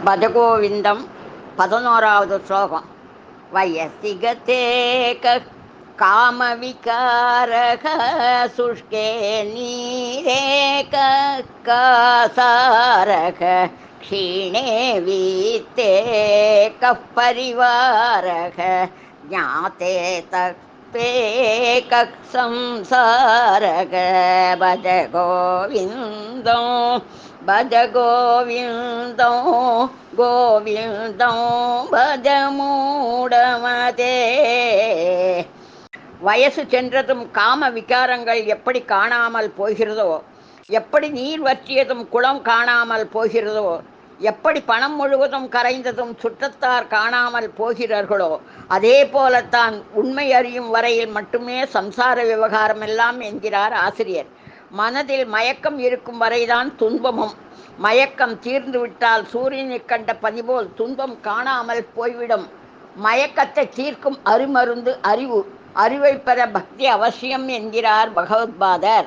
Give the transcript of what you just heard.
భజగోవిందం 11வது ஸ்லோகம். வயசிகதே காமவிகாரக சுஷ்கே நீரே காசாரக க்ஷீணே வீத்தே பரிவாரக ஞாதே தக்பே சம்சாரக பஜ கோவிந்தம் பஜ கோவிந்தம் கோவிந்தம் பஜ மூடமதே. வயசு சென்றதும் காம விகாரங்கள் எப்படி காணாமல் போகிறதோ, எப்படி நீர் வற்றியதும் குளம் காணாமல் போகிறதோ, எப்படி பணம் முழுவதும் கரைந்ததும் சுற்றத்தார் காணாமல் போகிறார்களோ, அதே போலத்தான் உண்மை அறியும் வரையில் மட்டுமே சம்சார விவகாரம் எல்லாம் என்கிறார் ஆசிரியர். மனதில் மயக்கம் இருக்கும் வரைதான் துன்பமும், மயக்கம் தீர்ந்துவிட்டால் சூரியனை கண்ட பனிபோல் துன்பம் காணாமல் போய்விடும். மயக்கத்தை தீர்க்கும் அருமருந்து அறிவு. அறிவை பெற பக்தி அவசியம் என்கிறார் பகவத்பாதர்.